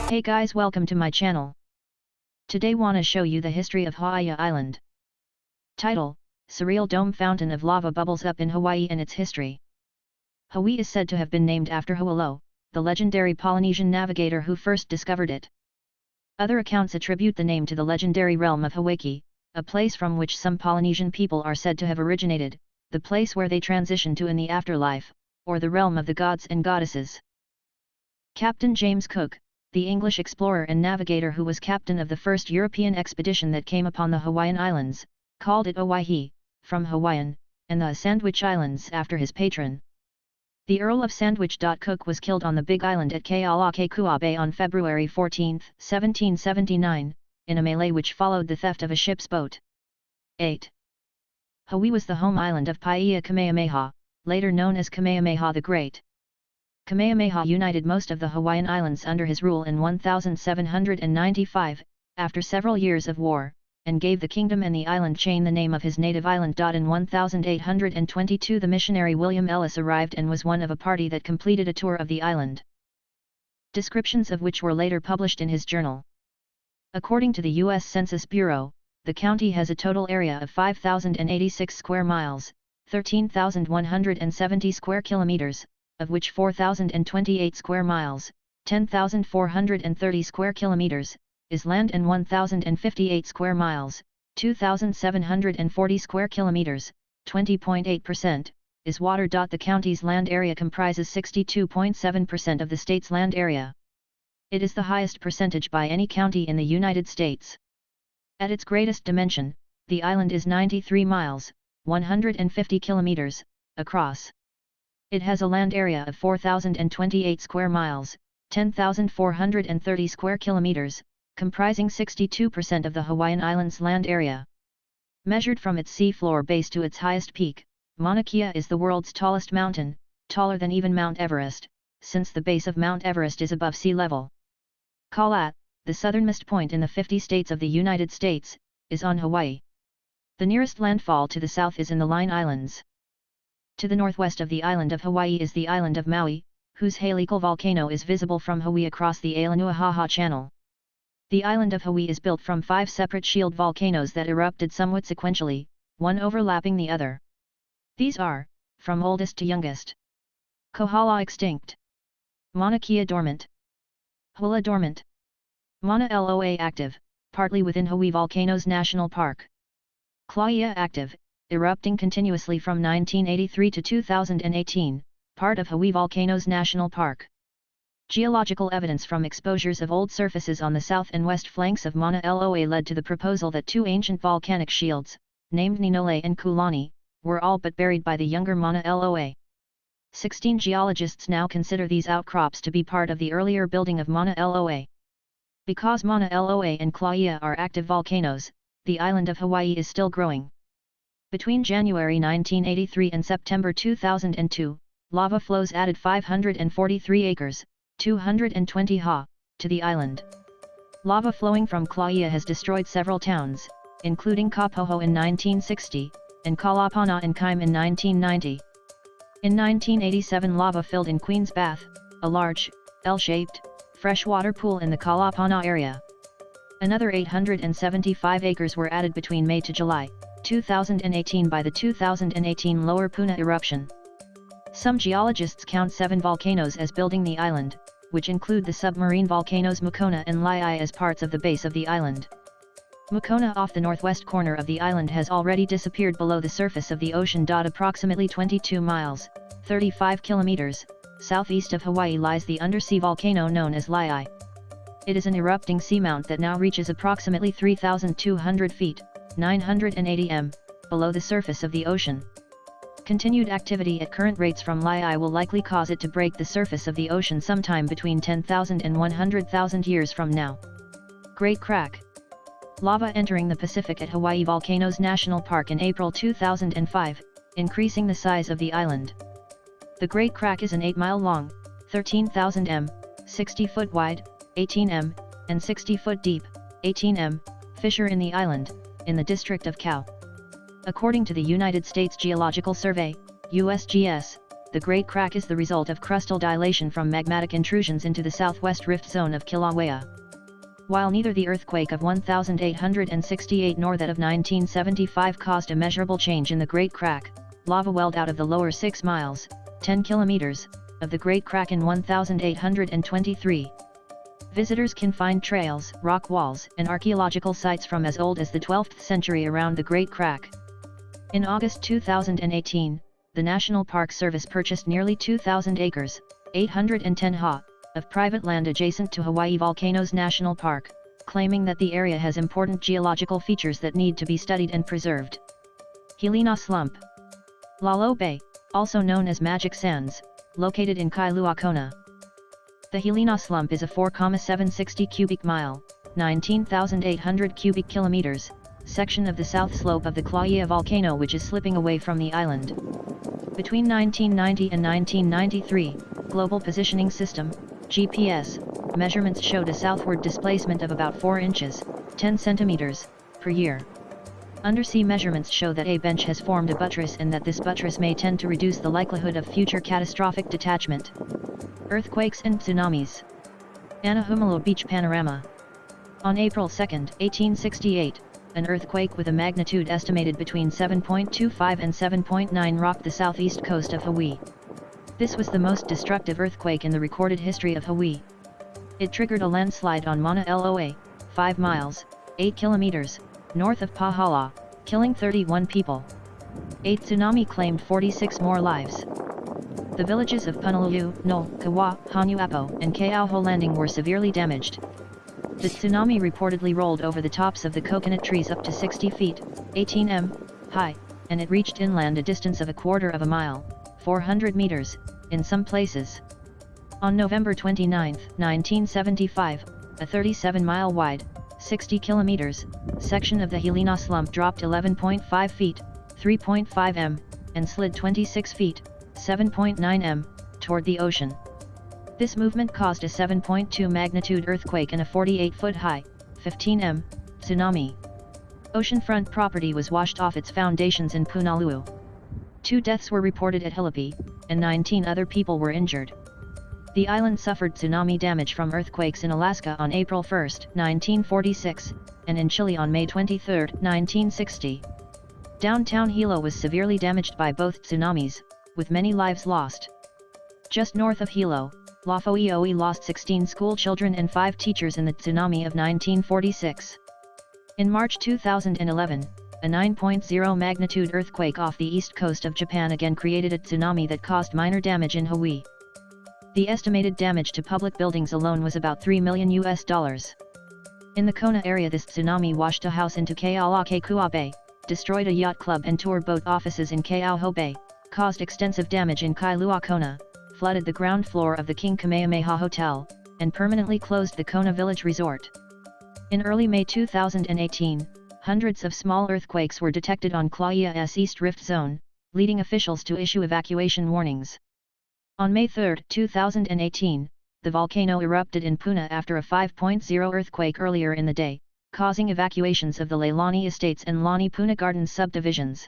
Hey guys, welcome to my channel. Today wanna show you the history of Hawaii Island. Title: Surreal Dome Fountain of Lava bubbles up in Hawaii and its history. Hawaii is said to have been named after Hau'olo, the legendary Polynesian navigator who first discovered it. Other accounts attribute the name to the legendary realm of Hawaii, a place from which some Polynesian people are said to have originated, the place where they transition to in the afterlife, or the realm of the gods and goddesses. Captain James Cook, the English explorer and navigator who was captain of the first European expedition that came upon the Hawaiian Islands, called it Oahe, from Hawaiian, and the Sandwich Islands after his patron. The Earl of Sandwich. Cook was killed on the Big Island at Kealakekua Bay on February 14, 1779, in a melee which followed the theft of a ship's boat. 8. Hawaii was the home island of Paia Kamehameha, later known as Kamehameha the Great. Kamehameha united most of the Hawaiian Islands under his rule in 1795, after several years of war, and gave the kingdom and the island chain the name of his native island. In 1822 the missionary William Ellis arrived and was one of a party that completed a tour of the island, descriptions of which were later published in his journal. According to the U.S. Census Bureau, the county has a total area of 5,086 square miles, 13,170 square kilometers, of which 4,028 square miles, 10,430 square kilometers, is land and 1,058 square miles, 2,740 square kilometers, 20.8%, is water. The county's land area comprises 62.7% of the state's land area. It is the highest percentage by any county in the United States. At its greatest dimension, the island is 93 miles, 150 kilometers, across. It has a land area of 4,028 square miles, 10,430 square kilometers, comprising 62% of the Hawaiian Islands' land area. Measured from its seafloor base to its highest peak, Mauna Kea is the world's tallest mountain, taller than even Mount Everest, since the base of Mount Everest is above sea level. Kalat, the southernmost point in the 50 states of the United States, is on Hawaii. The nearest landfall to the south is in the Line Islands. To the northwest of the island of Hawaii is the island of Maui, whose Haleakala volcano is visible from Hawaii across the Ailanuahaha Channel. The island of Hawaii is built from 5 separate shield volcanoes that erupted somewhat sequentially, one overlapping the other. These are, from oldest to youngest: Kohala extinct, Mauna Kea dormant, Hula dormant, Mauna Loa active, partly within Hawaii Volcanoes National Park, Klaia active, erupting continuously from 1983 to 2018, part of Hawaii Volcanoes National Park. Geological evidence from exposures of old surfaces on the south and west flanks of Mauna Loa led to the proposal that 2 ancient volcanic shields, named Ninole and Kulani, were all but buried by the younger Mauna Loa. 16 geologists now consider these outcrops to be part of the earlier building of Mauna Loa. Because Mauna Loa and Klaia are active volcanoes, the island of Hawaii is still growing. Between January 1983 and September 2002, lava flows added 543 acres, 220 ha, to the island. Lava flowing from Klaia has destroyed several towns, including Kapoho in 1960, and Kalapana and Kaim in 1990. In 1987 lava filled in Queen's Bath, a large, L-shaped, freshwater pool in the Kalapana area. Another 875 acres were added between May to July 2018 by the 2018 Lower Puna eruption. Some geologists count 7 volcanoes as building the island, which include the submarine volcanoes Mukona and Laiai as parts of the base of the island. Mukona off the northwest corner of the island has already disappeared below the surface of the ocean. Approximately 22 miles, 35 kilometers, southeast of Hawaii lies the undersea volcano known as Laiai. It is an erupting seamount that now reaches approximately 3,200 feet, 980 m, below the surface of the ocean. Continued activity at current rates from Laiai will likely cause it to break the surface of the ocean sometime between 10,000 and 100,000 years from now. Great Crack. Lava entering the Pacific at Hawaii Volcanoes National Park in April 2005, increasing the size of the island. The Great Crack is an 8-mile long, 13,000 m, 60 foot wide, 18 m, and 60 foot deep, 18 m, fissure in the island, in the district of Kau. According to the United States Geological Survey, USGS, the Great Crack is the result of crustal dilation from magmatic intrusions into the southwest rift zone of Kilauea. While neither the earthquake of 1868 nor that of 1975 caused a measurable change in the Great Crack, lava welled out of the lower 6 miles, 10 kilometers, of the Great Crack in 1823. Visitors can find trails, rock walls, and archaeological sites from as old as the 12th century around the Great Crack. In August 2018, the National Park Service purchased nearly 2,000 acres, 810 ha, of private land adjacent to Hawaii Volcanoes National Park, claiming that the area has important geological features that need to be studied and preserved. Helena Slump. Lalo Bay, also known as Magic Sands, located in Kailua Kona. The Helena Slump is a 4,760 cubic mile, 19,800 cubic kilometers, section of the south slope of the Kilauea volcano which is slipping away from the island. Between 1990 and 1993, Global Positioning System, GPS, measurements showed a southward displacement of about 4 inches, 10 centimeters, per year. Undersea measurements show that a bench has formed a buttress and that this buttress may tend to reduce the likelihood of future catastrophic detachment. Earthquakes and tsunamis. Anahuimalo Beach Panorama. On April 2, 1868, an earthquake with a magnitude estimated between 7.25 and 7.9 rocked the southeast coast of Hawaii. This was the most destructive earthquake in the recorded history of Hawaii. It triggered a landslide on Mauna Loa, 5 miles, 8 kilometers, north of Pahala, killing 31 people. A tsunami claimed 46 more lives. The villages of Punalulu, No, Kawa, Hanuapo, and Keauho Landing were severely damaged. The tsunami reportedly rolled over the tops of the coconut trees up to 60 feet, 18 m, high, and it reached inland a distance of a quarter of a mile, 400 meters, in some places. On November 29, 1975, a 37-mile wide, 60 kilometers, section of the Helena Slump dropped 11.5 feet, 3.5 m, and slid 26 feet, 7.9 m, toward the ocean. This movement caused a 7.2 magnitude earthquake and a 48-foot high, 15 m, tsunami. Oceanfront property was washed off its foundations in Punaluu. 2 deaths were reported at Hilipi, and 19 other people were injured. The island suffered tsunami damage from earthquakes in Alaska on April 1, 1946, and in Chile on May 23, 1960. Downtown Hilo was severely damaged by both tsunamis, with many lives lost. Just north of Hilo, Lafoioi lost 16 school children and 5 teachers in the tsunami of 1946. In March 2011, a 9.0 magnitude earthquake off the east coast of Japan again created a tsunami that caused minor damage in Hawaii. The estimated damage to public buildings alone was about $3 million. In the Kona area, this tsunami washed a house into Kealakekua Bay, destroyed a yacht club and tour boat offices in Keauho Bay, caused extensive damage in Kailua Kona, flooded the ground floor of the King Kamehameha Hotel, and permanently closed the Kona Village Resort. In early May 2018, hundreds of small earthquakes were detected on Kilauea's East Rift Zone, leading officials to issue evacuation warnings. On May 3, 2018, the volcano erupted in Puna after a 5.0 earthquake earlier in the day, causing evacuations of the Leilani Estates and Lani Puna Gardens subdivisions.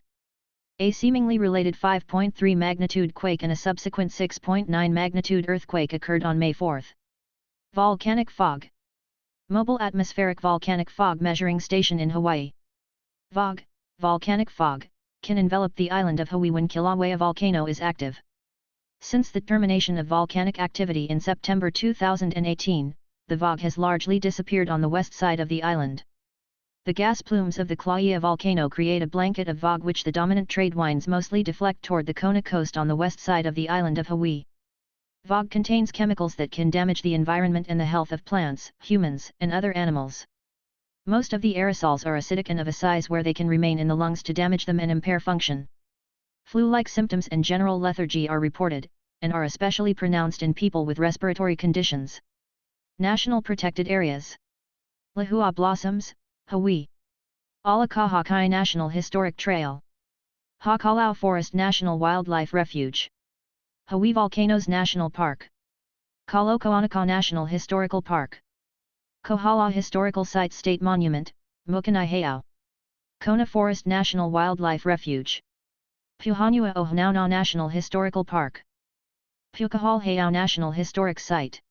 A seemingly related 5.3 magnitude quake and a subsequent 6.9 magnitude earthquake occurred on May 4. Volcanic fog. Mobile Atmospheric Volcanic Fog Measuring Station in Hawaii. VOG, volcanic fog, can envelop the island of Hawaii when Kilauea volcano is active. Since the termination of volcanic activity in September 2018, the VOG has largely disappeared on the west side of the island. The gas plumes of the Kilauea volcano create a blanket of VOG which the dominant trade winds mostly deflect toward the Kona coast on the west side of the island of Hawaii. VOG contains chemicals that can damage the environment and the health of plants, humans, and other animals. Most of the aerosols are acidic and of a size where they can remain in the lungs to damage them and impair function. Flu-like symptoms and general lethargy are reported, and are especially pronounced in people with respiratory conditions. National Protected Areas. Lehua Blossoms, Hawaii. Alakahakai National Historic Trail. Hakalau Forest National Wildlife Refuge. Hawaii Volcanoes National Park. Kalokoanaka National Historical Park. Kohala Historical Site State Monument, Mukanaihau. Kona Forest National Wildlife Refuge. Puhanua Ohanana National Historical Park. Pukahal Heiau National Historic Site